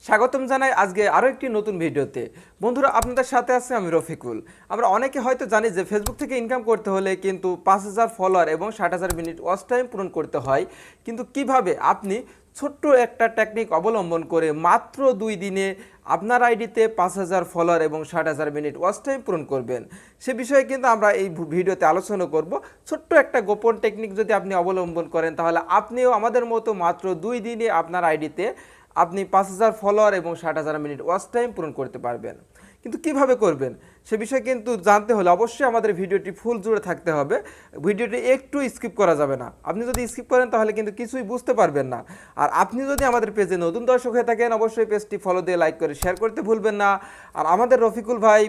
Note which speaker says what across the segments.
Speaker 1: স্বাগতম জানাই আজকে আরো একটি নতুন ভিডিওতে। বন্ধুরা, আপনাদের সাথে আছে আমি রফিকুল। আমরা অনেকে হয়তো জানি যে ফেসবুক থেকে ইনকাম করতে হলে কিন্তু 5000 ফলোয়ার এবং 60,000 মিনিট ওয়াচ টাইম পূরণ করতে হয়। কিন্তু কিভাবে আপনি ছোট্ট একটা টেকনিক অবলম্বন করে মাত্র 2 দিনে আপনার আইডিতে 5000 ফলোয়ার এবং 60,000 মিনিট ওয়াচ টাইম পূরণ করবেন, সে বিষয়ে কিন্তু আমরা এই ভিডিওতে আলোচনা করব। ছোট্ট একটা গোপন টেকনিক যদি আপনি অবলম্বন করেন তাহলে আপনিও আমাদের মতো মাত্র 2 দিনে আপনার আইডিতে আপনি 5000 ফলোয়ার এবং 60,000 মিনিট ওয়াচ টাইম পূরণ করতে পারবেন। কিন্তু কিভাবে করবেন সে বিষয়ে কিন্তু জানতে হলে অবশ্যই আমাদের ভিডিওটি ফুল জুড়ে থাকতে হবে। ভিডিওটি একটু স্কিপ করা যাবে না। আপনি যদি স্কিপ করেন তাহলে কিন্তু কিছুই বুঝতে পারবেন না। আর আপনি যদি আমাদের পেজে নতুন দর্শক হয়ে থাকেন অবশ্যই পেজটি ফলো দিয়ে লাইক করে শেয়ার করতে ভুলবেন না। আর আমাদের রফিকুল ভাই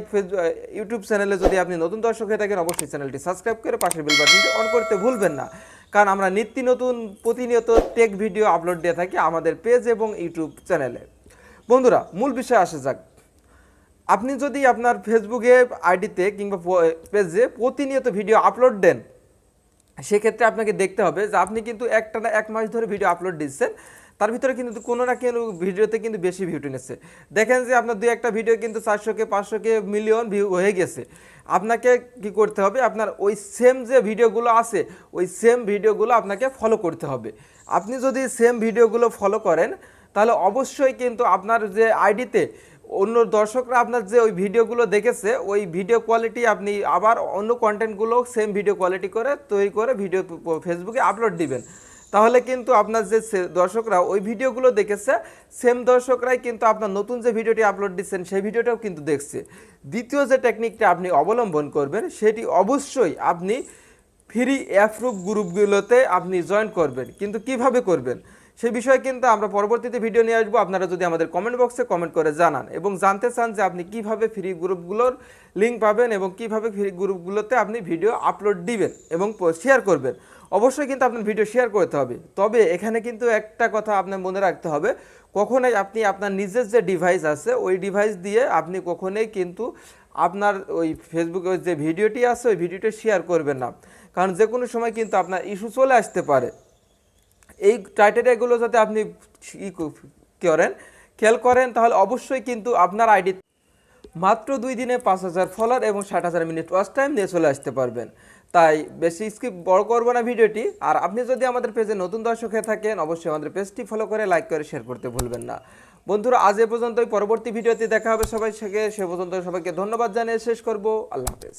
Speaker 1: ইউটিউব চ্যানেলে যদি আপনি নতুন দর্শক হয়ে থাকেন অবশ্যই চ্যানেলটি সাবস্ক্রাইব করে পাশের বেল বাটনটি অন করতে ভুলবেন না, কারণ আমরা নিত্য নতুন প্রতিনিয়ত টেক ভিডিও আপলোড দিয়ে থাকি আমাদের পেজ এবং ইউটিউব চ্যানেলে। বন্ধুরা, মূল বিষয়ে আসা যাক। আপনি যদি আপনার ফেসবুকে আইডিতে কিংবা পেজে প্রতিনিয়ত ভিডিও আপলোড দেন, সেক্ষেত্রে আপনাকে দেখতে হবে যে আপনি কিন্তু একটানা 1 মাস ধরে ভিডিও আপলোড দিচ্ছেন, তার ভিতরে কিন্তু কোনো না কোনো ভিডিওতে কিন্তু বেশি ভিউ টেনেছে। দেখেন যে আপনার 2-1টা ভিডিও কিন্তু 400K 500K মিলিয়ন ভিউ হয়ে গেছে। আপনাকে কি করতে হবে, আপনার ওই সেম যে ভিডিওগুলো আছে ওই সেম ভিডিওগুলো আপনাকে ফলো করতে হবে। আপনি যদি সেম ভিডিওগুলো ফলো করেন তাহলে অবশ্যই কিন্তু আপনার যে আইডিতে অন্য দর্শকরা আপনার যে ওই ভিডিওগুলো দেখেছে ওই ভিডিও কোয়ালিটি আপনি আবার অন্য কন্টেন্টগুলো সেম ভিডিও কোয়ালিটি করে তৈরি করে ভিডিও ফেসবুকে আপলোড দিবেন। তাহলে কিন্তু আপনার যে দর্শকরা ওই ভিডিওগুলো দেখেছে সেম দর্শকরাই কিন্তু আপনার নতুন যে ভিডিওটি আপলোড দিচ্ছেন সেই ভিডিওটাও কিন্তু দেখছে। দ্বিতীয় যে টেকনিকটা আপনি অবলম্বন করবেন সেটি অবশ্যই আপনি ফ্রি অ্যাপ্রুভ গ্রুপগুলোতে আপনি জয়েন করবেন। কিন্তু কিভাবে করবেন সে বিষয়ে কিন্তু আমরা পরবর্তীতে ভিডিও নিয়ে আসবো। আপনারা যদি আমাদের কমেন্ট বক্সে কমেন্ট করে জানান এবং জানতে চান যে আপনি কিভাবে ফ্রি গ্রুপগুলোর লিঙ্ক পাবেন এবং কিভাবে ফ্রি গ্রুপগুলোতে আপনি ভিডিও আপলোড দিবেন এবং শেয়ার করবেন, অবশ্যই কিন্তু আপনার ভিডিও শেয়ার করতে হবে। তবে এখানে কিন্তু একটা কথা আপনার মনে রাখতে হবে, কখনোই আপনি আপনার নিজের যে ডিভাইস আছে ওই ডিভাইস দিয়ে আপনি কখনোই কিন্তু আপনার ওই ফেসবুকে যে ভিডিওটি আছে ওই ভিডিওটি শেয়ার করবেন না, কারণ যে কোনো সময় কিন্তু আপনার ইস্যু চলে আসতে পারে। এই ক্রাইটেরিয়াগুলো যাতে আপনি খেয়াল করেন তাহলে অবশ্যই কিন্তু আপনার আইডি মাত্র 2 দিনে 5000 ফলোয়ার এবং 60,000 মিনিট ওয়াচ টাইম নিয়ে চলে আসতে পারবেন। তাই বেশি স্কিপ বড় করবো না ভিডিওটি। আর আপনি যদি আমাদের পেজে নতুন দর্শক হয়ে থাকেন অবশ্যই আমাদের পেজটি ফলো করে লাইক করে শেয়ার করতে ভুলবেন না। বন্ধুরা, আজ এ পর্যন্তই। পরবর্তী ভিডিওতে দেখা হবে সবাই থেকে। সে পর্যন্ত সবাইকে ধন্যবাদ জানিয়ে শেষ করব। আল্লাহ হাফেজ।